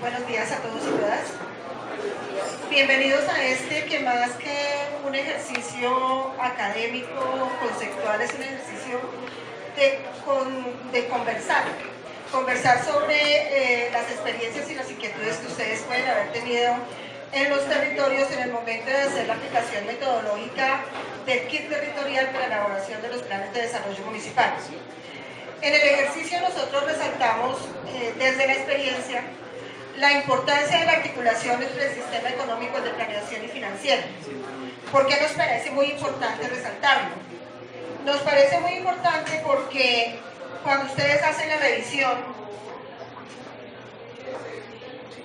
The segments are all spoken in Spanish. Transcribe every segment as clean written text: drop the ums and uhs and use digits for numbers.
Buenos días a todos y todas. Bienvenidos a este que más que un ejercicio académico, conceptual, es un ejercicio de conversar sobre las experiencias y las inquietudes que ustedes pueden haber tenido en los territorios en el momento de hacer la aplicación metodológica del kit territorial para la elaboración de los planes de desarrollo municipal. En el ejercicio nosotros resaltamos desde la experiencia la importancia de la articulación entre el sistema económico de planeación y financiero. ¿Por qué nos parece muy importante resaltarlo? Nos parece muy importante porque cuando ustedes hacen la revisión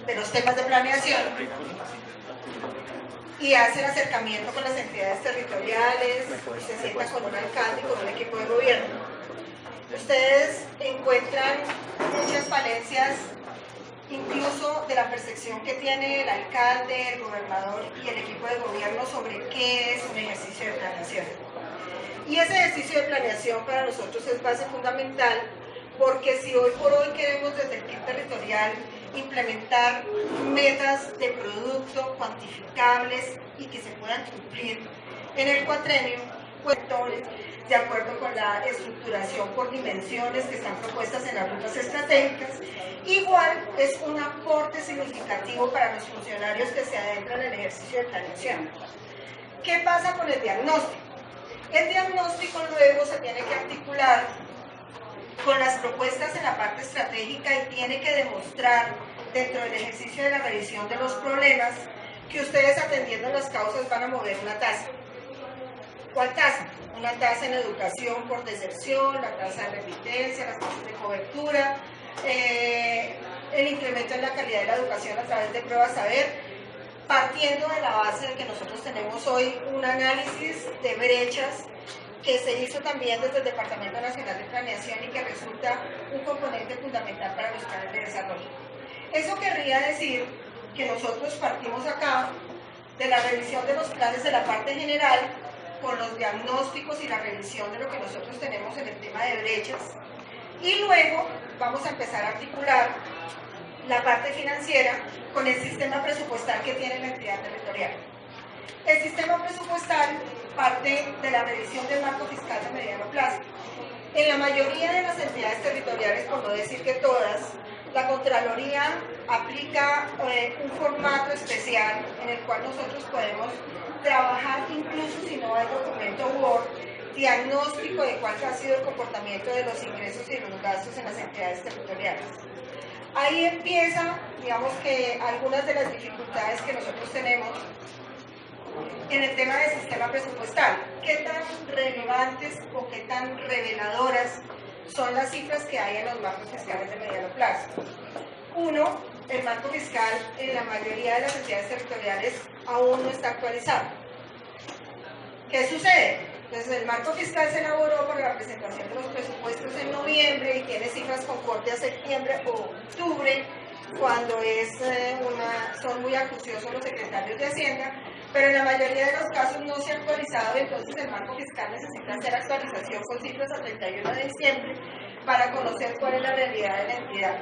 de los temas de planeación y hacen acercamiento con las entidades territoriales, se sientan con un alcalde y con un equipo de gobierno, ustedes encuentran muchas falencias, incluso de la percepción que tiene el alcalde, el gobernador y el equipo de gobierno sobre qué es un ejercicio de planeación. Y ese ejercicio de planeación para nosotros es base fundamental, porque si hoy por hoy queremos desde el kit territorial implementar metas de producto cuantificables y que se puedan cumplir en el cuatrenio, pues de acuerdo con la estructuración por dimensiones que están propuestas en las rutas estratégicas, igual es un aporte significativo para los funcionarios que se adentran en el ejercicio de planeación. ¿Qué pasa con el diagnóstico? El diagnóstico luego se tiene que articular con las propuestas en la parte estratégica y tiene que demostrar dentro del ejercicio de la revisión de los problemas que ustedes atendiendo las causas van a mover una tasa. ¿Cuál tasa? Una tasa en educación por deserción, la tasa de repitencia, las tasas de cobertura, el incremento en la calidad de la educación a través de pruebas saber, partiendo de la base de que nosotros tenemos hoy un análisis de brechas que se hizo también desde el Departamento Nacional de Planeación y que resulta un componente fundamental para los planes de desarrollo. Eso querría decir que nosotros partimos acá de la revisión de los planes de la parte general, con los diagnósticos y la revisión de lo que nosotros tenemos en el tema de brechas, y luego vamos a empezar a articular la parte financiera con el sistema presupuestal que tiene la entidad territorial. El sistema presupuestal parte de la revisión del marco fiscal de mediano plazo. En la mayoría de las entidades territoriales, por no decir que todas, la Contraloría aplica un formato especial en el cual nosotros podemos trabajar, incluso si no hay documento Word, diagnóstico de cuál ha sido el comportamiento de los ingresos y de los gastos en las entidades territoriales. Ahí empieza, digamos que algunas de las dificultades que nosotros tenemos en el tema del sistema presupuestal. ¿Qué tan relevantes o qué tan reveladoras son las cifras que hay en los marcos fiscales de mediano plazo? Uno, el marco fiscal en la mayoría de las entidades territoriales aún no está actualizado. ¿Qué sucede? Entonces el marco fiscal se elaboró para la presentación de los presupuestos en noviembre y tiene cifras con corte a septiembre o octubre, cuando son muy acuciosos los secretarios de Hacienda, pero en la mayoría de los casos no se ha actualizado, entonces el marco fiscal necesita hacer actualización con cifras a 31 de diciembre para conocer cuál es la realidad de la entidad.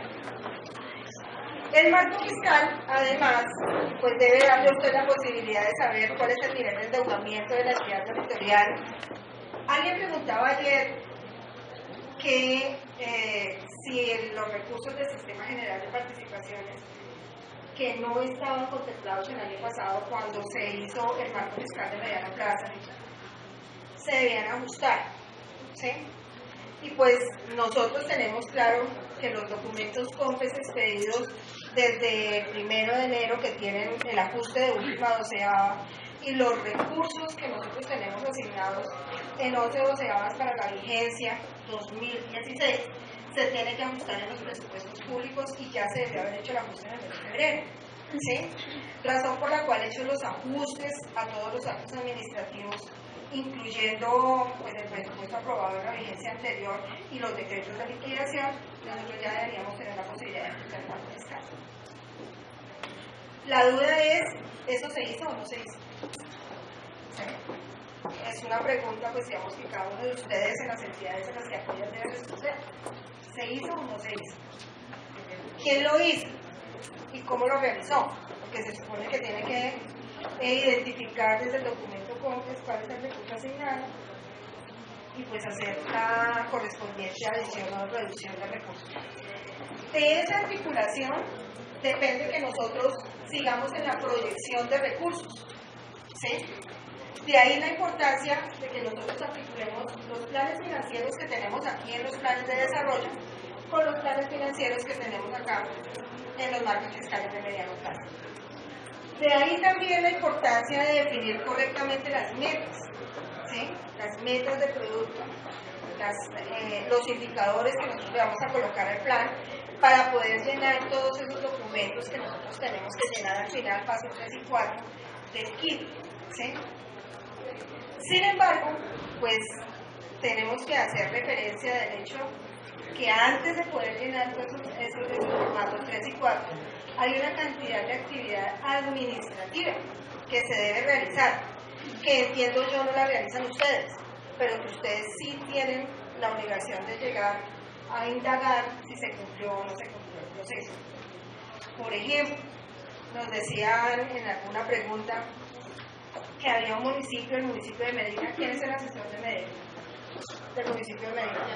El marco fiscal, además, pues debe darle a usted la posibilidad de saber cuál es el nivel de endeudamiento de la entidad territorial. Alguien preguntaba ayer que si los recursos del Sistema General de Participaciones, que no estaban contemplados el año pasado cuando se hizo el marco fiscal de mediano plazo, se debían ajustar, ¿sí? Y pues nosotros tenemos claro que los documentos COMPES expedidos desde el 1 de enero que tienen el ajuste de última doceava y los recursos que nosotros tenemos asignados en 11 doceavas para la vigencia 2016 se tiene que ajustar en los presupuestos públicos y ya se debió haber hecho el ajuste en el mes de febrero, ¿sí? Razón por la cual he hecho los ajustes a todos los actos administrativos, incluyendo pues, el presupuesto aprobado en la vigencia anterior y los decretos de liquidación. Nosotros ya deberíamos tener la posibilidad de ajustar el marco fiscal. La duda es, ¿eso se hizo o no se hizo? ¿Sí? Es una pregunta, pues digamos que cada uno de ustedes en las entidades en las que apoyan debe responder. ¿Se hizo o no se hizo? ¿Quién lo hizo? y cómo lo realizó, porque se supone que tiene que identificar desde el documento COMPES cuál es el recurso asignado y pues hacer la correspondiente adición o reducción de recursos. De esa articulación depende que nosotros sigamos en la proyección de recursos, ¿sí? De ahí la importancia de que nosotros articulemos los planes financieros que tenemos aquí en los planes de desarrollo con los planes financieros que tenemos acá en los marcos fiscales de mediano plazo. De ahí también la importancia de definir correctamente las metas, ¿sí? Las metas de producto, los indicadores que nosotros le vamos a colocar al plan para poder llenar todos esos documentos que nosotros tenemos que llenar al final, pasos 3 y 4 del kit, ¿sí? Sin embargo, pues tenemos que hacer referencia del hecho que antes de poder llenar esos formatos 3 y 4, hay una cantidad de actividad administrativa que se debe realizar, que entiendo yo no la realizan ustedes, pero que ustedes sí tienen la obligación de llegar a indagar si se cumplió o no se cumplió el proceso. Por ejemplo, nos decían en alguna pregunta que había un municipio, el municipio de Medina. ¿Quién es el asesor de Medina? Del municipio de Medina.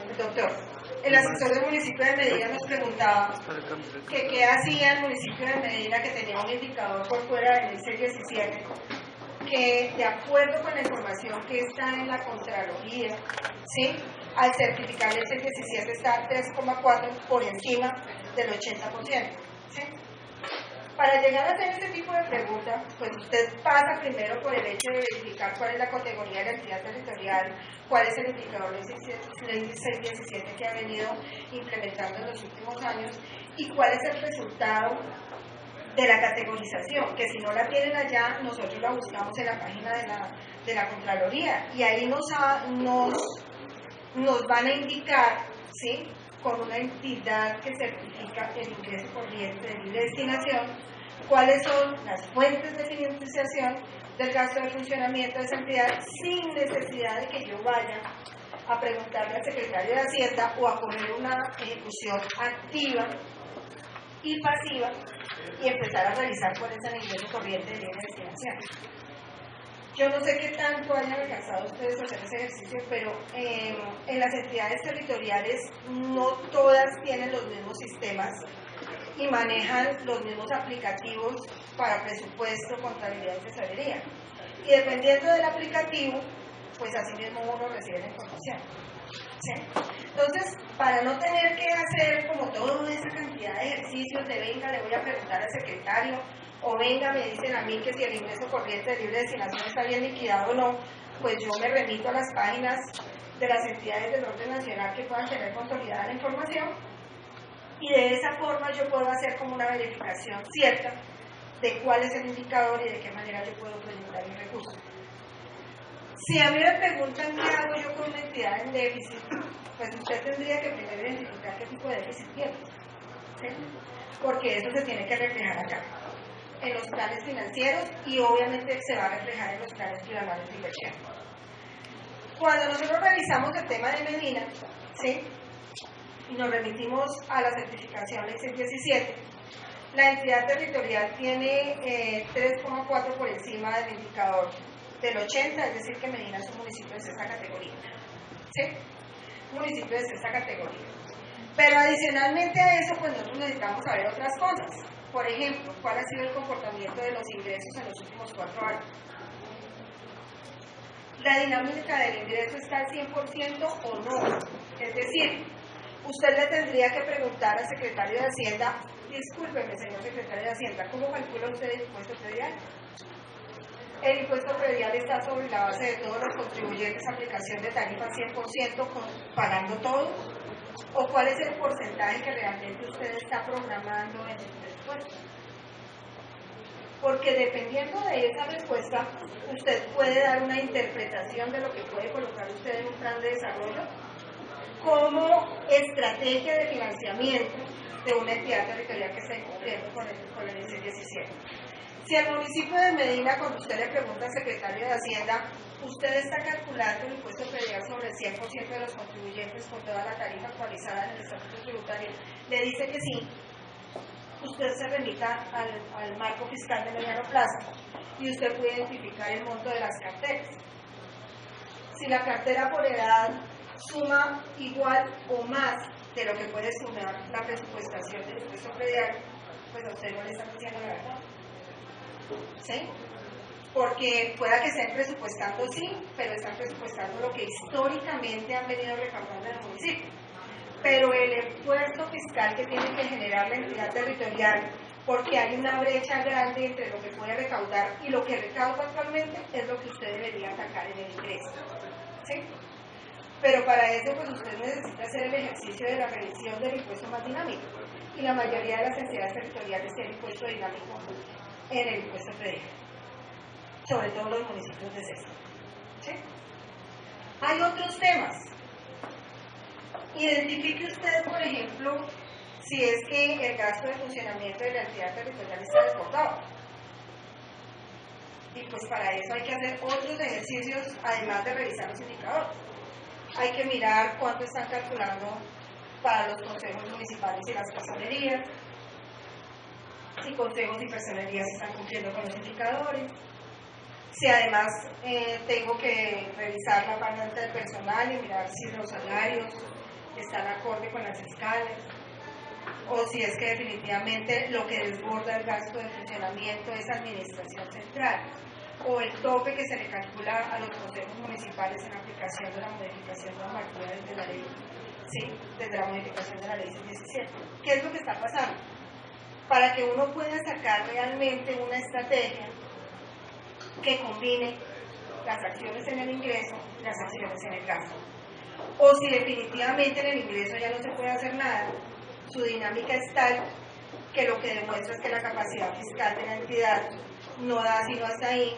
El doctor. El asesor del municipio de Medina nos preguntaba que qué hacía el municipio de Medina, que tenía un indicador por fuera del ICE 17, que de acuerdo con la información que está en la Contraloría, ¿sí? Al certificar el ICE 17 está 3,4 por encima del 80%, ¿sí? Para llegar a hacer este tipo de preguntas, pues usted pasa primero por el hecho de verificar cuál es la categoría de la entidad territorial, cuál es el indicador del ICE 17 que ha venido implementando en los últimos años y cuál es el resultado de la categorización, que si no la tienen allá, nosotros la buscamos en la página de la Contraloría y ahí nos van a indicar, ¿sí?, con una entidad que certifica el ingreso corriente de libre destinación, cuáles son las fuentes de financiación del gasto de funcionamiento de esa entidad sin necesidad de que yo vaya a preguntarle al secretario de Hacienda o a poner una ejecución activa y pasiva y empezar a revisar cuál es el ingreso corriente de libre destinación. Yo no sé qué tanto hayan alcanzado ustedes a hacer ese ejercicio, pero en las entidades territoriales no todas tienen los mismos sistemas y manejan los mismos aplicativos para presupuesto, contabilidad y tesorería. Y dependiendo del aplicativo, pues así mismo uno recibe la información, ¿sí? Entonces, para no tener que hacer como toda esa cantidad de ejercicios de venga, le voy a preguntar al secretario, o venga, me dicen a mí que si el ingreso corriente de libre destinación está bien liquidado o no, pues yo me remito a las páginas de las entidades del orden nacional que puedan tener consolidada la información y de esa forma yo puedo hacer como una verificación cierta de cuál es el indicador y de qué manera yo puedo proyectar el recurso. Si a mí me preguntan qué hago yo con una entidad en déficit, pues usted tendría que primero identificar qué tipo de déficit tiene, ¿sí? Porque eso se tiene que reflejar acá en los planes financieros y obviamente se va a reflejar en los planes plurianuales de inversión. Cuando nosotros revisamos el tema de Medina, ¿sí?, y nos remitimos a la certificación ICE 17, la entidad territorial tiene 3,4 por encima del indicador del 80, es decir que Medina es un municipio de sexta categoría, ¿sí?, municipio de sexta categoría. Pero adicionalmente a eso, pues nosotros necesitamos saber otras cosas. Por ejemplo, ¿cuál ha sido el comportamiento de los ingresos en los últimos 4 años? ¿La dinámica del ingreso está al 100% o no? Es decir, usted le tendría que preguntar al secretario de Hacienda, discúlpeme, señor secretario de Hacienda, ¿cómo calcula usted el impuesto predial? El impuesto predial está sobre la base de todos los contribuyentes, aplicación de tarifa 100%, pagando todo. ¿O cuál es el porcentaje que realmente usted está programando en su presupuesto? Porque dependiendo de esa respuesta, usted puede dar una interpretación de lo que puede colocar usted en un plan de desarrollo como estrategia de financiamiento de una entidad territorial que esté cumpliendo con el ICE 17. Si al municipio de Medina, cuando usted le pregunta al secretario de Hacienda, ¿usted está calculando el impuesto predial sobre el 100% de los contribuyentes con toda la tarifa actualizada en el estatuto tributario? Le dice que sí. usted se remita al marco fiscal de mediano plazo y usted puede identificar el monto de las carteras. Si la cartera por edad suma igual o más de lo que puede sumar la presupuestación del impuesto predial, pues a usted no le están diciendo la verdad. ¿Sí? Porque pueda que estén presupuestando, sí, pero están presupuestando lo que históricamente han venido recaudando en el municipio. Pero el esfuerzo fiscal que tiene que generar la entidad territorial, porque hay una brecha grande entre lo que puede recaudar y lo que recauda actualmente, es lo que usted debería atacar en el ingreso. ¿Sí? Pero para eso, pues usted necesita hacer el ejercicio de la revisión del impuesto más dinámico. Y la mayoría de las entidades territoriales tienen impuesto dinámico en el impuesto predial, sobre todo los municipios de Cesar. ¿Sí? Hay otros temas. Identifique usted, por ejemplo, si es que el gasto de funcionamiento de la entidad territorial está desbordado. Y pues para eso hay que hacer otros ejercicios, además de revisar los indicadores. Hay que mirar cuánto están calculando para los consejos municipales y las personerías, si consejos y personerías están cumpliendo con los indicadores, si además tengo que revisar la parte del personal y mirar si los salarios están acorde con las escalas, o si es que definitivamente lo que desborda el gasto de funcionamiento es administración central, o el tope que se le calcula a los consejos municipales en aplicación de la modificación normativa desde la ley, sí, desde la modificación de la ley 17. ¿Qué es lo que está pasando? Para que uno pueda sacar realmente una estrategia que combine las acciones en el ingreso y las acciones en el gasto. O si definitivamente en el ingreso ya no se puede hacer nada, su dinámica es tal que lo que demuestra es que la capacidad fiscal de la entidad no da sino hasta ahí,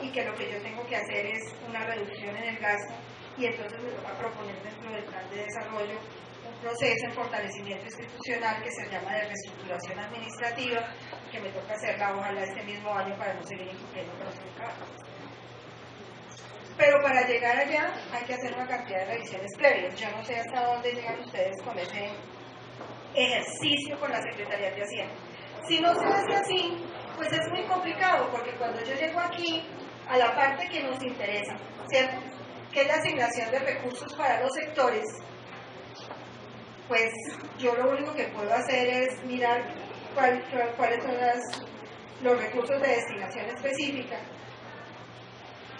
y que lo que yo tengo que hacer es una reducción en el gasto, y entonces me toca proponer dentro del plan de desarrollo un proceso en fortalecimiento institucional que se llama de reestructuración administrativa, que me toca hacerla ojalá este mismo año para no seguir incumpliendo con los mercados. Pero para llegar allá hay que hacer una cantidad de revisiones previas. Yo no sé hasta dónde llegan ustedes con ese ejercicio con la Secretaría de Hacienda. Si no se hace así, pues es muy complicado, porque cuando yo llego aquí a la parte que nos interesa, ¿cierto?, que es la asignación de recursos para los sectores, pues yo lo único que puedo hacer es mirar cuáles son los recursos de destinación específica,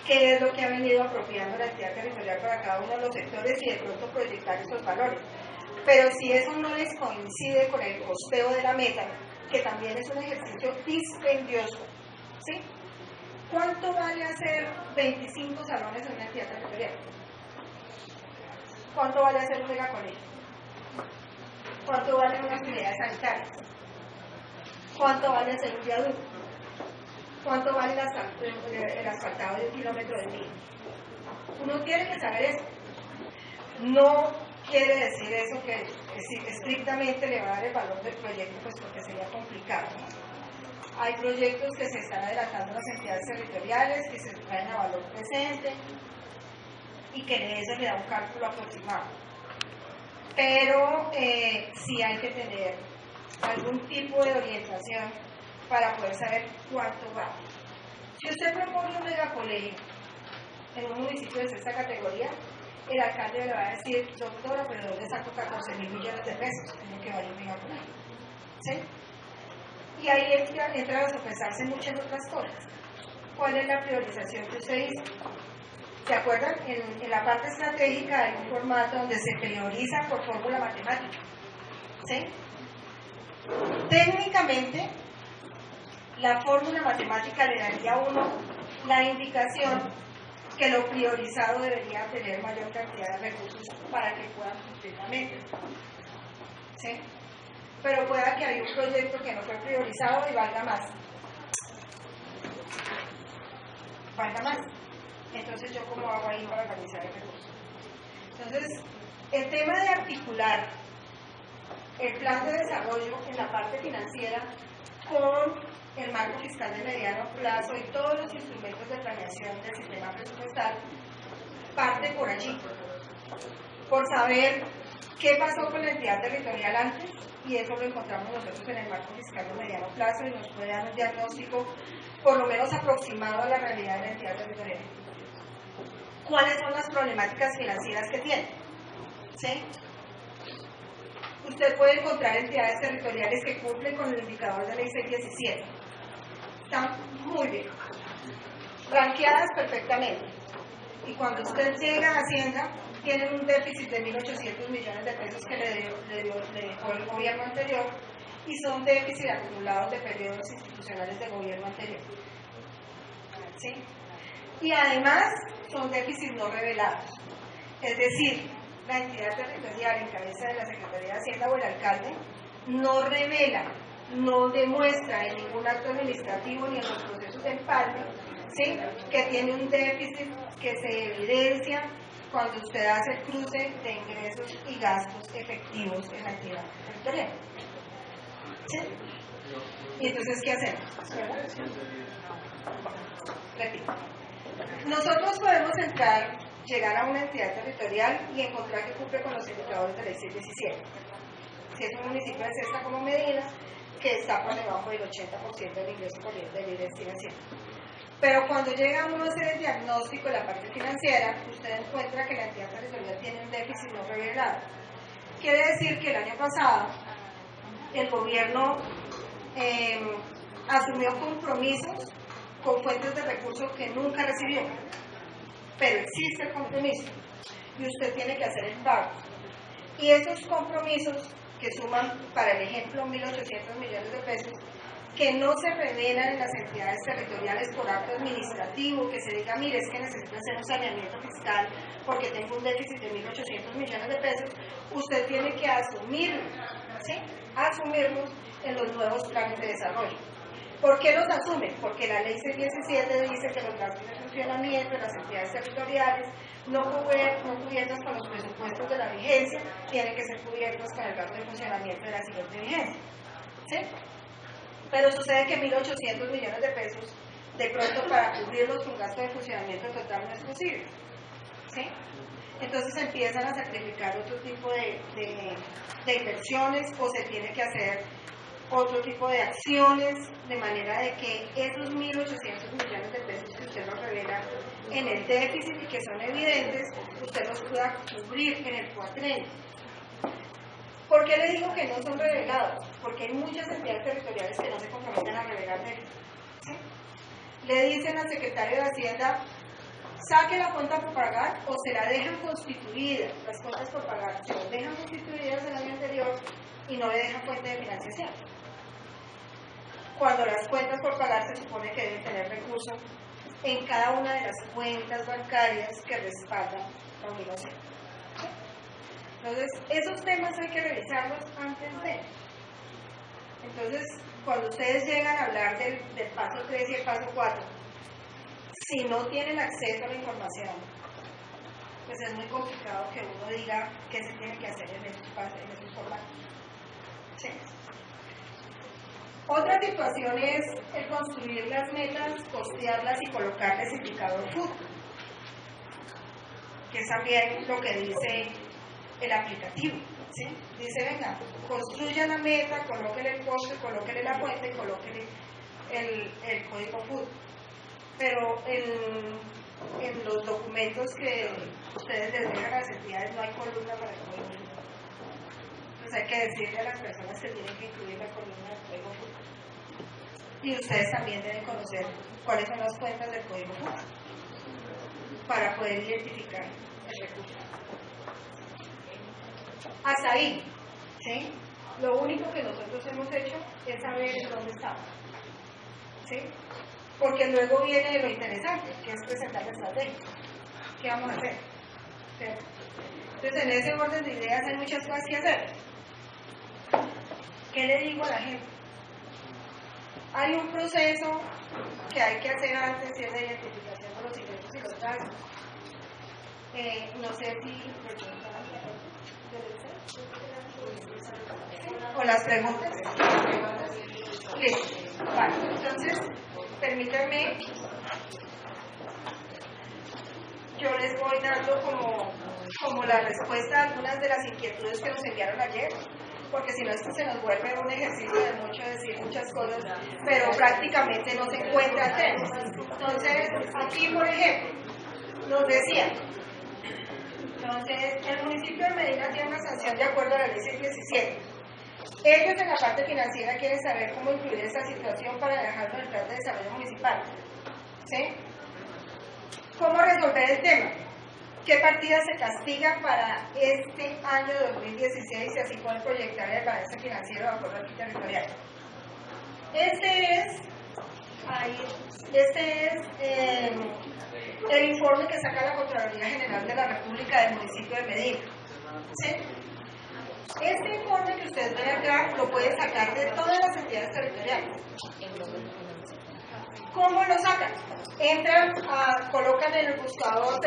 qué es lo que ha venido apropiando la entidad territorial para cada uno de los sectores y de pronto proyectar esos valores. Pero si eso no les coincide con el costeo de la meta, que también es un ejercicio dispendioso, ¿sí? ¿Cuánto vale hacer 25 salones en una entidad territorial? ¿Cuánto vale hacer un megacolegio? ¿Cuánto vale unas unidades sanitarias? ¿Cuánto vale hacer un viaducto? ¿Cuánto vale el asfaltado de 1 kilómetro de vía? Uno tiene que saber eso. No quiere decir eso que estrictamente le va a dar el valor del proyecto, pues porque sería complicado. Hay proyectos que se están adelantando en las entidades territoriales, que se traen a valor presente y que eso le da un cálculo aproximado. Pero sí hay que tener algún tipo de orientación para poder saber cuánto va. Si usted propone un megacolegio en un municipio de esta categoría, el alcalde le va a decir: doctora, pero ¿dónde saco 14.000 millones de pesos? Como que vaya un megacolegio. ¿Sí? Y ahí entra a sopesarse muchas otras cosas. ¿Cuál es la priorización que usted hizo? ¿Se acuerdan? En la parte estratégica hay un formato donde se prioriza por fórmula matemática. ¿Sí? Técnicamente, la fórmula matemática le daría a uno la indicación que lo priorizado debería tener mayor cantidad de recursos para que puedan cumplir la meta. ¿Sí? Pero pueda que haya un proyecto que no fue priorizado y valga más. Valga más. Entonces, ¿yo cómo hago ahí para organizar el recurso? Entonces, el tema de articular el plan de desarrollo en la parte financiera con el marco fiscal de mediano plazo y todos los instrumentos de planeación del sistema presupuestal parte por allí, por saber ¿Qué pasó con la entidad territorial antes? Y eso lo encontramos nosotros en el marco fiscal de mediano plazo y nos puede dar un diagnóstico por lo menos aproximado a la realidad de la entidad territorial. ¿Cuáles son las problemáticas financieras que tiene? ¿Sí? Usted puede encontrar entidades territoriales que cumplen con el indicador de ley 617. Están muy bien, ranqueadas perfectamente. Y cuando usted llega a Hacienda, tienen un déficit de 1.800 millones de pesos que le dejó el gobierno anterior y son déficits acumulados de periodos institucionales del gobierno anterior. ¿Sí? Y además son déficits no revelados. Es decir, la entidad territorial en cabeza de la Secretaría de Hacienda o el alcalde no revela, no demuestra en ningún acto administrativo ni en los procesos de empalme, ¿sí?, que tiene un déficit que se evidencia cuando usted hace el cruce de ingresos y gastos efectivos en la entidad territorial. ¿Sí? Y entonces, ¿qué hacemos? Repito. Nosotros podemos llegar a una entidad territorial y encontrar que cumple con los indicadores de ley 617. Si es un municipio de Cesta como Medina, que está por debajo del 80% del ingreso corriente de libre destinación. Pero cuando llega uno a hacer el diagnóstico de la parte financiera, usted encuentra que la entidad territorial tiene un déficit no revelado. Quiere decir que el año pasado el gobierno asumió compromisos con fuentes de recursos que nunca recibió, pero existe el compromiso y usted tiene que hacer el pago. Y esos compromisos que suman, para el ejemplo, 1.800 millones de pesos, que no se revelan en las entidades territoriales por acto administrativo, que se diga, mire, es que necesito hacer un saneamiento fiscal porque tengo un déficit de 1.800 millones de pesos, usted tiene que asumirlos, ¿sí?, asumirlos en los nuevos planes de desarrollo. ¿Por qué los asumen? Porque la ley 617 dice que los gastos de funcionamiento de las entidades territoriales no cubiertos con los presupuestos de la vigencia, tienen que ser cubiertos con el gasto de funcionamiento de la siguiente vigencia. ¿Sí? Pero sucede que 1.800 millones de pesos, de pronto para cubrirlos con gasto de funcionamiento total no es posible. ¿Sí? Entonces empiezan a sacrificar otro tipo de inversiones o se tiene que hacer otro tipo de acciones, de manera de que esos 1.800 millones de pesos que usted nos revela en el déficit y que son evidentes, usted los pueda cubrir en el cuatrenio. ¿Por qué le digo que no son revelados? Porque hay muchas entidades territoriales que no se comprometen a revelar déficit. ¿Sí? Le dicen al secretario de Hacienda, saque la cuenta por pagar o se la dejan constituida, las cuentas por pagar, se las dejan constituidas el año anterior y no le dejan fuente de financiación. Cuando las cuentas por pagar se supone que deben tener recursos en cada una de las cuentas bancarias que respaldan la obligación. ¿Sí? Entonces, esos temas hay que revisarlos antes de. Entonces, cuando ustedes llegan a hablar del paso 3 y el paso 4, si no tienen acceso a la información, pues es muy complicado que uno diga qué se tiene que hacer en esos formatos. ¿Sí? Otra situación es el construir las metas, costearlas y colocarles indicador FUT, que es también lo que dice el aplicativo. ¿Sí? Dice, venga, construya la meta, colóquele el costo, colóquele la fuente y colóquele el código FUT. Pero en los documentos que ustedes les dejan a las entidades no hay columna para el código FUT. Entonces hay que decirle a las personas que tienen que incluir la columna del código FUT. Y ustedes también deben conocer cuáles son las cuentas del código FUT para poder identificar el recurso. Hasta ahí, ¿sí? Lo único que nosotros hemos hecho es saber en dónde estamos, ¿sí? Porque luego viene lo interesante, que es presentar la estrategia. ¿Qué vamos a hacer? ¿Sí? Entonces, en ese orden de ideas hay muchas cosas que hacer. ¿Qué le digo a la gente? Hay un proceso que hay que hacer antes, y es la identificación de los ingresos y los gastos. No sé si o las preguntas. Listo. Vale, entonces, permítanme, yo les voy dando como como la respuesta a algunas de las inquietudes que nos enviaron ayer, porque si no esto se nos vuelve un ejercicio de mucho decir muchas cosas, pero prácticamente no se encuentra tema. Entonces, aquí por ejemplo, nos decían, entonces, el municipio de Medina tiene una sanción de acuerdo a la ley 617. Ellos en la parte financiera quieren saber cómo incluir esta situación para dejarlo en el plan de desarrollo municipal. ¿Sí? ¿Cómo resolver el tema? ¿Qué partidas se castigan para este año 2016 y así poder proyectar el balance financiero de acuerdo al territorial? Este es el informe que saca la Contraloría General de la República del municipio de Medina. ¿Sí? Este informe que ustedes ven acá lo pueden sacar de todas las entidades territoriales. ¿Cómo lo sacan? Entran, colocan en el buscador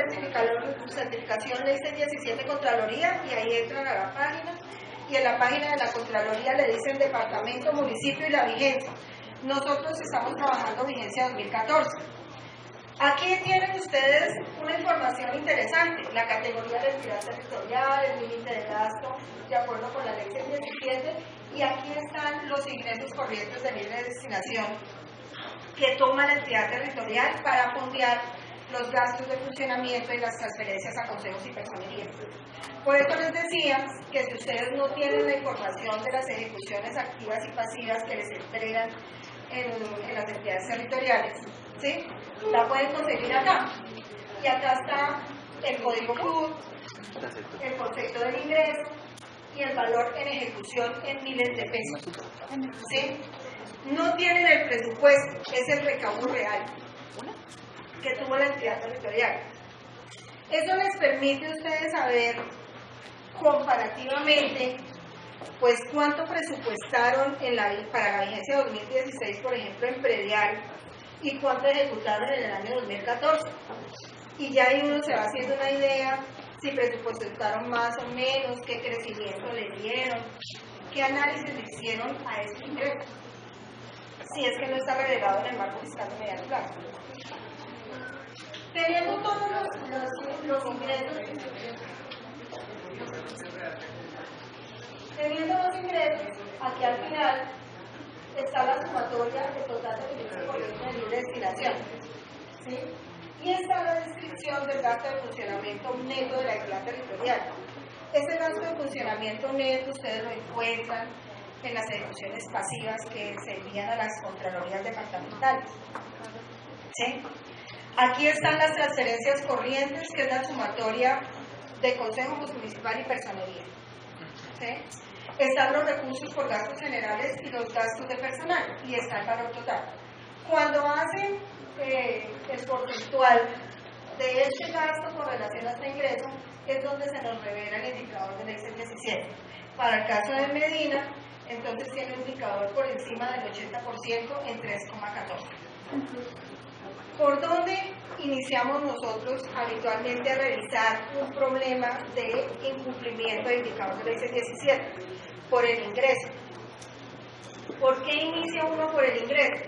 certificación ley 617 Contraloría y ahí entran a la página y en la página de la Contraloría le dicen departamento, municipio y la vigencia. Nosotros estamos trabajando vigencia 2014. Aquí tienen ustedes una información interesante, la categoría de entidad territorial, el límite de gasto, de acuerdo con la ley 617, y aquí están los ingresos corrientes de libre destinación que toma la entidad territorial para fondear los gastos de funcionamiento y las transferencias a consejos y personería. Por eso les decía que si ustedes no tienen la información de las ejecuciones activas y pasivas que les entregan en las entidades territoriales, ¿sí? La pueden conseguir acá. Y acá está el código CUD, el concepto del ingreso y el valor en ejecución en miles de pesos. ¿Sí? No tienen el presupuesto, es el recaudo real que tuvo la entidad territorial. Eso les permite a ustedes saber comparativamente pues cuánto presupuestaron para la vigencia 2016, por ejemplo, en predial, y cuánto ejecutaron en el año 2014. Y ya ahí uno se va haciendo una idea si presupuestaron más o menos, qué crecimiento le dieron, qué análisis le hicieron a este ingreso, si es que no está relegado en el marco fiscal de mediano plazo. Teniendo todos los ingresos, aquí al final está la sumatoria de total de ingresos de libre destinación. ¿Sí? Y está la descripción del gasto de funcionamiento neto de la entidad territorial. Ese gasto de funcionamiento neto ustedes lo encuentran en las ejecuciones pasivas que se envían a las contralorías departamentales. ¿Sí? Aquí están las transferencias corrientes, que es la sumatoria de Consejo Municipal y Personería. ¿Sí? Están los recursos por gastos generales y los gastos de personal, y está el valor total. Cuando hacen el porcentual de este gasto con relación a este ingreso, es donde se nos revela el indicador del Excel 17. Para el caso de Medina, entonces tiene un indicador por encima del 80% en 3,14. ¿Por dónde iniciamos nosotros habitualmente a revisar un problema de incumplimiento de indicador del Excel 17? Por el ingreso. ¿Por qué inicia uno por el ingreso?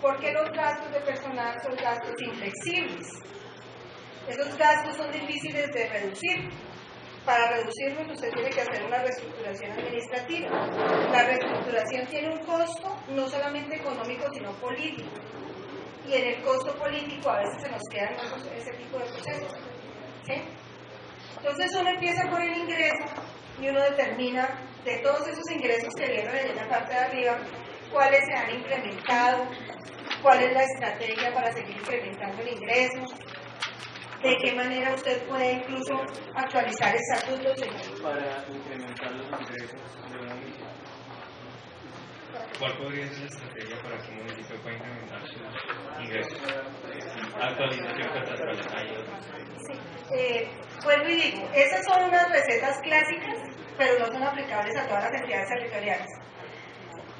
Porque los gastos de personal son gastos inflexibles. Esos gastos son difíciles de reducir. Para reducirlos usted tiene que hacer una reestructuración administrativa. La reestructuración tiene un costo no solamente económico sino político. Y en el costo político a veces se nos quedan ese tipo de procesos. ¿Sí? Entonces uno empieza por el ingreso y uno determina de todos esos ingresos que vieron en la parte de arriba, cuáles se han implementado, cuál es la estrategia para seguir incrementando el ingreso, de qué manera usted puede incluso actualizar estatutos. Para incrementar los ingresos de un municipio. ¿Cuál podría ser la estrategia para que un municipio pueda incrementar sus ingresos? Actualización catastral. Sí. Vuelvo y digo, esas son unas recetas clásicas, pero no son aplicables a todas las entidades territoriales.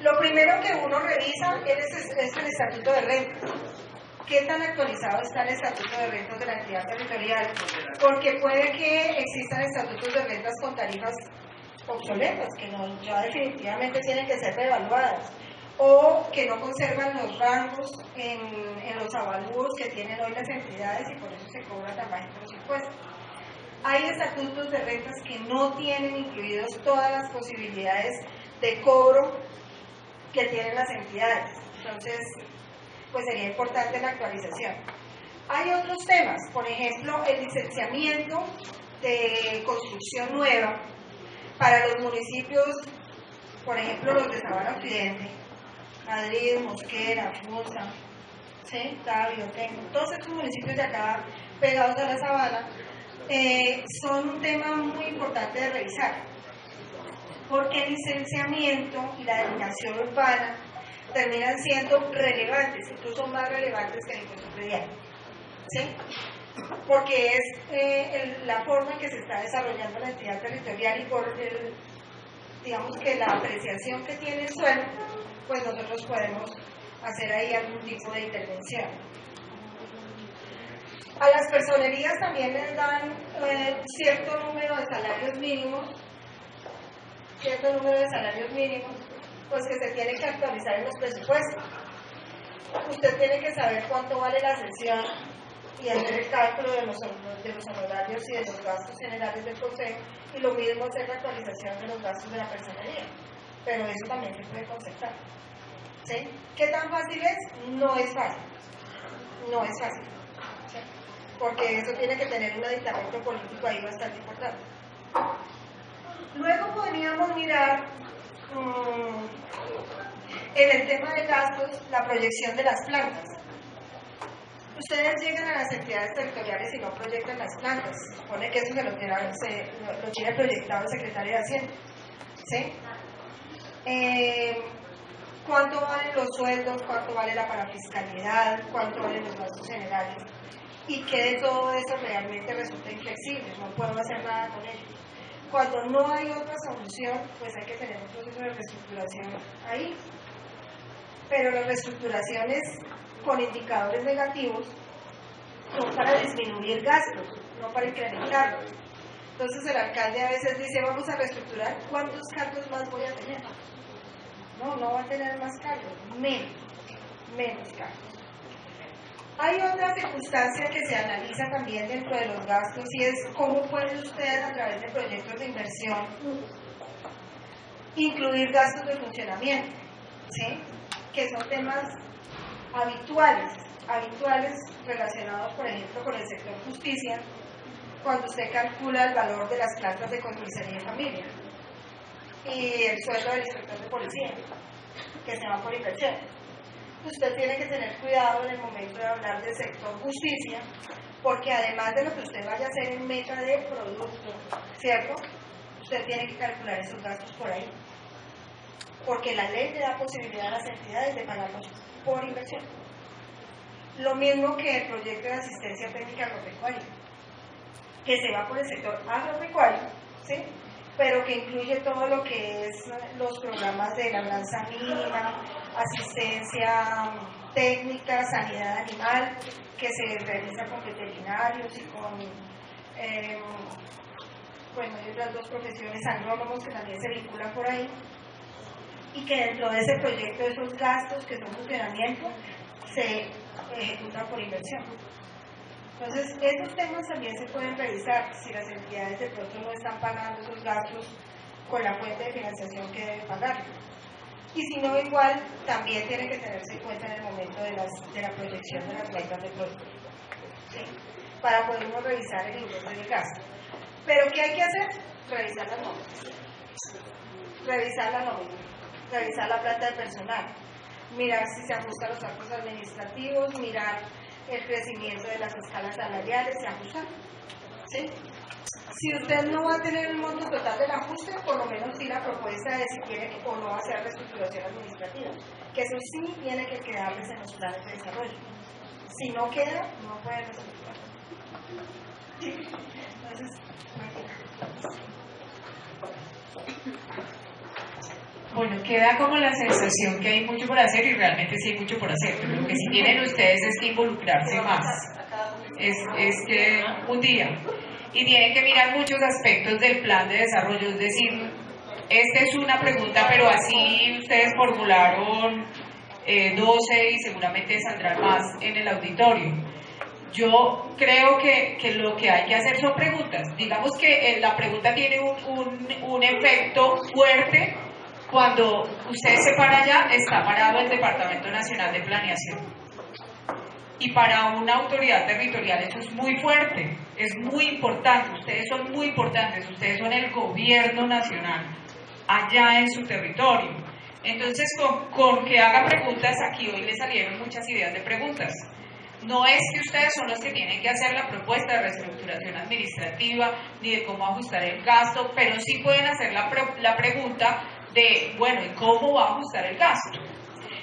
Lo primero que uno revisa es el estatuto de rentas. ¿Qué tan actualizado está el estatuto de rentas de la entidad territorial? Porque puede que existan estatutos de rentas con tarifas obsoletas, que no, ya definitivamente tienen que ser reevaluadas, o que no conservan los rangos en los avalúos que tienen hoy las entidades y por eso se cobran tan bajos los impuestos. Hay estatutos de rentas que no tienen incluidos todas las posibilidades de cobro que tienen las entidades. Entonces, pues sería importante la actualización. Hay otros temas, por ejemplo, el licenciamiento de construcción nueva para los municipios, por ejemplo, los de Sabana Occidente, Madrid, Mosquera, Fusa, ¿sí? Tabio, Tengo, todos estos municipios de acá pegados a la Sabana, son un tema muy importante de revisar, porque el licenciamiento y la denominación urbana terminan siendo relevantes, incluso más relevantes que el impuesto predial, ¿sí? Porque es la forma en que se está desarrollando la entidad territorial y por digamos que la apreciación que tiene el suelo, pues nosotros podemos hacer ahí algún tipo de intervención. A las personerías también les dan cierto número de salarios mínimos, pues que se tiene que actualizar en los presupuestos. Usted tiene que saber cuánto vale la sesión y hacer el cálculo de los honorarios y de los gastos generales del consejo, y lo mismo hacer la actualización de los gastos de la personería, pero eso también se puede concertar, ¿sí? ¿Qué tan fácil es? No es fácil, ¿sí? Porque eso tiene que tener un aditamento político ahí bastante importante. Luego podríamos mirar en el tema de gastos la proyección de las plantas. Ustedes llegan a las entidades territoriales y no proyectan las plantas. Supone que eso se lo tiene proyectado el secretario de Hacienda, ¿sí? ¿Cuánto valen los sueldos? ¿Cuánto vale la parafiscalidad? ¿Cuánto valen los gastos generales? Y que de todo eso realmente resulta inflexible, no puedo hacer nada con ello. Cuando no hay otra solución, pues hay que tener un proceso de reestructuración ahí. Pero las reestructuraciones con indicadores negativos son para disminuir gastos, no para incrementarlos. Entonces el alcalde a veces dice, vamos a reestructurar, ¿cuántos cargos más voy a tener? No va a tener más cargos, menos cargos. Hay otra circunstancia que se analiza también dentro de los gastos y es cómo puede usted a través de proyectos de inversión incluir gastos de funcionamiento, ¿sí? Que son temas habituales relacionados, por ejemplo, con el sector justicia, cuando usted calcula el valor de las plantas de comisaría y familia y el sueldo del inspector de policía, que se va por inversión. Usted tiene que tener cuidado en el momento de hablar del sector justicia, porque además de lo que usted vaya a hacer en meta de producto, ¿cierto? Usted tiene que calcular esos gastos por ahí, porque la ley le da posibilidad a las entidades de pagarlos por inversión. Lo mismo que el proyecto de asistencia técnica agropecuaria, que se va por el sector agropecuario, ¿sí? Pero que incluye todo lo que es los programas de labranza mínima, asistencia técnica, sanidad animal, que se realiza con veterinarios y con, hay otras dos profesiones, agrónomos, que también se vinculan por ahí, y que dentro de ese proyecto esos gastos que son funcionamiento se ejecutan por inversión. Entonces, esos temas también se pueden revisar si las entidades de pronto no están pagando esos gastos con la fuente de financiación que deben pagar. Y si no, igual, también tiene que tenerse en cuenta en el momento de la proyección de las metas de producto, ¿sí? Para podernos revisar el ingreso del gasto. Pero, ¿qué hay que hacer? Revisar las nóminas. Revisar la planta de personal, mirar si se ajusta a los actos administrativos, mirar el crecimiento de las escalas salariales y ajustar, ¿sí? Si usted no va a tener el monto total del ajuste, por lo menos sí la propuesta de si quiere o no hacer reestructuración administrativa, que eso sí tiene que quedarles en los planes de desarrollo. Si no queda, no puede reestructurar. ¿Sí? Entonces, bueno, queda como la sensación que hay mucho por hacer y realmente sí hay mucho por hacer, pero lo que sí tienen ustedes es que involucrarse más, es que un día, y tienen que mirar muchos aspectos del plan de desarrollo, es decir, esta es una pregunta, pero así ustedes formularon 12 y seguramente saldrán más en el auditorio. Yo creo que lo que hay que hacer son preguntas. Digamos que la pregunta tiene un efecto fuerte cuando usted se para allá, está parado el Departamento Nacional de Planeación. Y para una autoridad territorial eso es muy fuerte, es muy importante. Ustedes son muy importantes, ustedes son el gobierno nacional allá en su territorio. Entonces, con que haga preguntas, aquí hoy le salieron muchas ideas de preguntas. No es que ustedes son los que tienen que hacer la propuesta de reestructuración administrativa, ni de cómo ajustar el gasto, pero sí pueden hacer la pregunta de, bueno, ¿y cómo va a ajustar el gasto?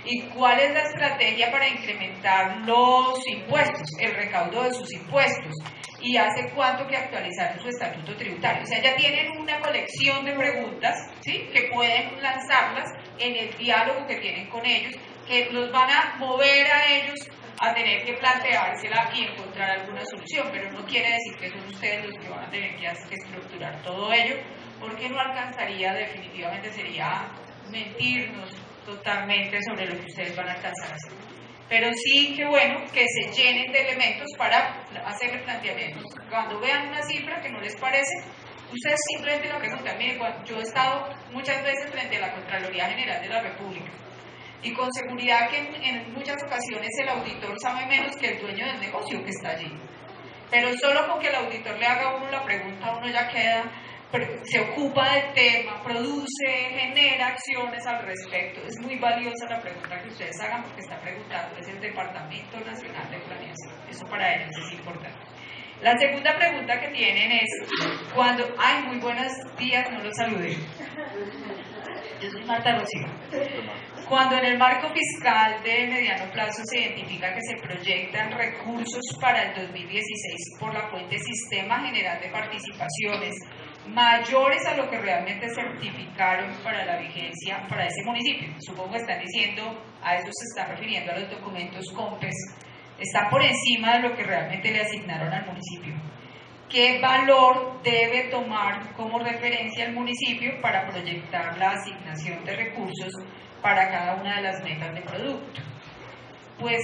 ¿Y cuál es la estrategia para incrementar los impuestos, el recaudo de sus impuestos? ¿Y hace cuánto que actualizaron su estatuto tributario? O sea, ya tienen una colección de preguntas, ¿sí?, que pueden lanzarlas en el diálogo que tienen con ellos, que los van a mover a ellos a tener que planteársela y encontrar alguna solución, pero no quiere decir que son ustedes los que van a tener que estructurar todo ello, porque no alcanzaría, definitivamente sería mentirnos totalmente sobre lo que ustedes van a alcanzar a hacer. Pero sí que bueno que se llenen de elementos para hacer planteamientos. Cuando vean una cifra que no les parece, ustedes simplemente la preguntan. Miren, yo he estado muchas veces frente a la Contraloría General de la República, y con seguridad que en muchas ocasiones el auditor sabe menos que el dueño del negocio que está allí. Pero solo con que el auditor le haga a uno la pregunta, uno ya queda, se ocupa del tema, produce, genera acciones al respecto. Es muy valiosa la pregunta que ustedes hagan, porque está preguntando es el Departamento Nacional de Planeación. Eso para ellos es importante. La segunda pregunta que tienen es, cuando... ¡Ay, muy buenos días! No los saludé. Yo soy Marta Rocío. Cuando en el marco fiscal de mediano plazo se identifica que se proyectan recursos para el 2016 por la fuente Sistema General de Participaciones mayores a lo que realmente certificaron para la vigencia para ese municipio, supongo que están diciendo, a eso se está refiriendo a los documentos COMPES, está por encima de lo que realmente le asignaron al municipio. ¿Qué valor debe tomar como referencia el municipio para proyectar la asignación de recursos para cada una de las metas de producto? Pues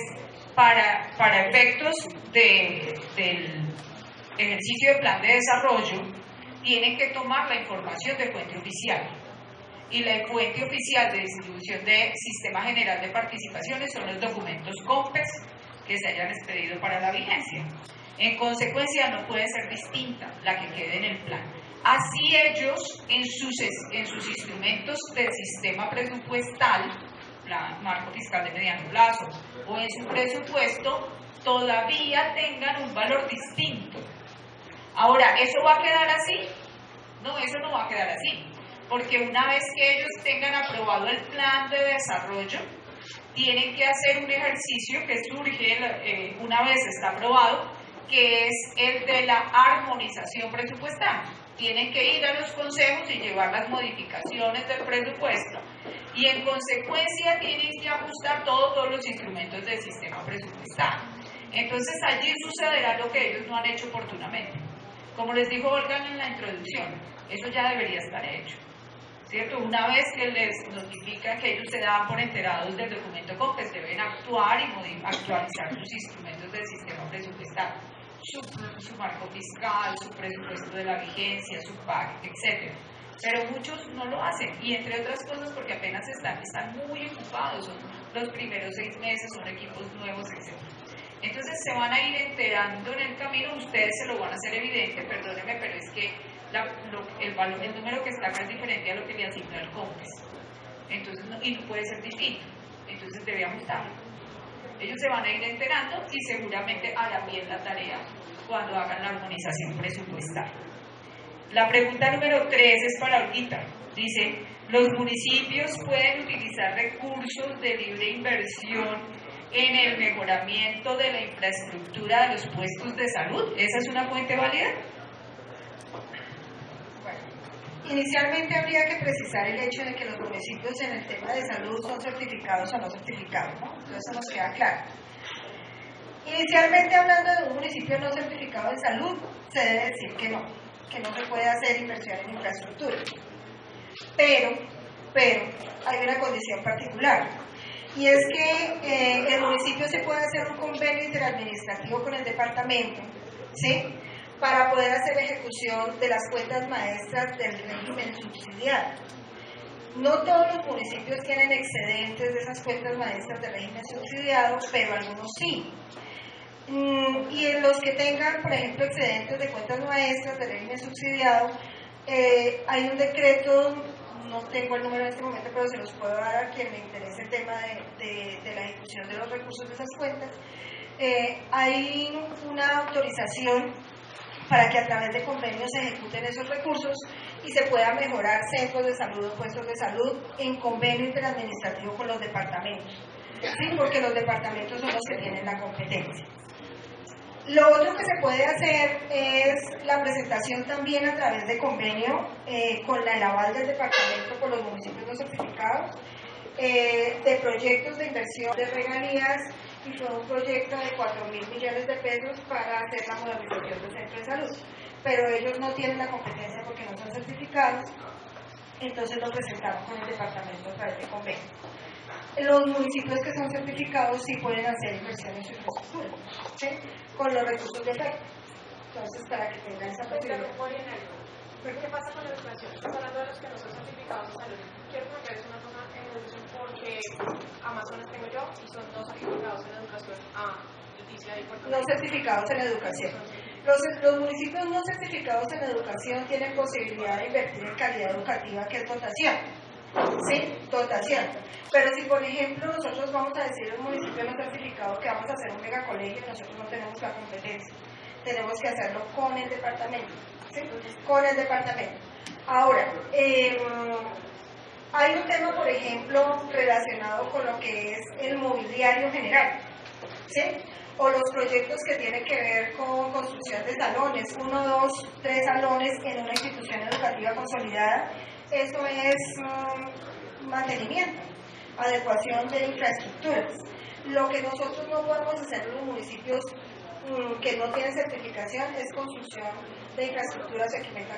para efectos del ejercicio de plan de desarrollo tienen que tomar la información de fuente oficial, y la fuente oficial de distribución de Sistema General de Participaciones son los documentos COMPES que se hayan expedido para la vigencia. En consecuencia, no puede ser distinta la que quede en el plan. Así ellos, en sus instrumentos del sistema presupuestal, plan marco fiscal de mediano plazo, o en su presupuesto, todavía tengan un valor distinto. Ahora, ¿eso va a quedar así? No, eso no va a quedar así, porque una vez que ellos tengan aprobado el plan de desarrollo, tienen que hacer un ejercicio que surge una vez está aprobado, que es el de la armonización presupuestal. Tienen que ir a los consejos y llevar las modificaciones del presupuesto, y en consecuencia tienen que ajustar todos los instrumentos del sistema presupuestal. Entonces allí sucederá lo que ellos no han hecho oportunamente. Como les dijo Olga en la introducción, eso ya debería estar hecho, ¿cierto? Una vez que les notifican que ellos se dan por enterados del documento COMPES, deben actuar y actualizar sus instrumentos del sistema presupuestal, su marco fiscal, su presupuesto de la vigencia, su PAC, etc. Pero muchos no lo hacen, y entre otras cosas porque apenas están muy ocupados, son los primeros 6 meses, son equipos nuevos, etc. Entonces se van a ir enterando en el camino, ustedes se lo van a hacer evidente, perdónenme, pero es que el número que está acá es diferente a lo que le asigna el COMPES, entonces y no puede ser distinto, entonces debe ajustarlo. Ellos se van a ir enterando y seguramente harán bien la tarea cuando hagan la armonización presupuestal. La pregunta número 3 es para Olguita. Dice, ¿los municipios pueden utilizar recursos de libre inversión en el mejoramiento de la infraestructura de los puestos de salud? ¿Esa es una fuente válida? Inicialmente habría que precisar el hecho de que los municipios en el tema de salud son certificados o no certificados, ¿no? Entonces eso nos queda claro. Inicialmente, hablando de un municipio no certificado en salud, se debe decir que no se puede hacer inversión en infraestructura. Pero hay una condición particular, y es que el municipio se puede hacer un convenio interadministrativo con el departamento, ¿sí?, para poder hacer ejecución de las cuentas maestras del régimen subsidiado. No todos los municipios tienen excedentes de esas cuentas maestras del régimen subsidiado, pero algunos sí. Y en los que tengan, por ejemplo, excedentes de cuentas maestras del régimen subsidiado, hay un decreto, no tengo el número en este momento, pero se los puedo dar a quien le interese el tema de la ejecución de los recursos de esas cuentas. Hay una autorización para que a través de convenios se ejecuten esos recursos y se pueda mejorar centros de salud o puestos de salud en convenio interadministrativo con los departamentos, ¿sí?, porque los departamentos son los que tienen la competencia. Lo otro que se puede hacer es la presentación también a través de convenio con el aval del departamento por los municipios no certificados de proyectos de inversión de regalías, y fue un proyecto de 4.000 millones de pesos para hacer la modernización del centro de salud, pero ellos no tienen la competencia porque no son certificados, entonces lo presentaron con el departamento a través de convenio. Los municipios que son certificados sí pueden hacer inversión en su infraestructura, ¿sí?, con los recursos de FEC. Entonces, para que tengan esa posibilidad. ¿Qué pasa con la educación? Estás hablando de los que no son certificados de salud. Quiero preguntarles una cosa en evolución porque Amazonas tengo yo y son 2 certificados en educación. Leticia y Puerto Rico. No certificados en educación. Los municipios no certificados en educación tienen posibilidad de invertir en calidad educativa, que es dotación. ¿Sí? Dotación. Pero si, por ejemplo, nosotros vamos a decir a un municipio no certificado que vamos a hacer un megacolegio, nosotros no tenemos la competencia. Tenemos que hacerlo con el departamento. ¿Sí? Con el departamento. Ahora, hay un tema, por ejemplo, relacionado con lo que es el mobiliario general, ¿sí?, o los proyectos que tienen que ver con construcción de salones, 1, 2, 3 salones en una institución educativa consolidada. Eso es mantenimiento, adecuación de infraestructuras. Lo que nosotros no podemos hacer en los municipios que no tienen certificación es construcción de infraestructuras y equipamiento.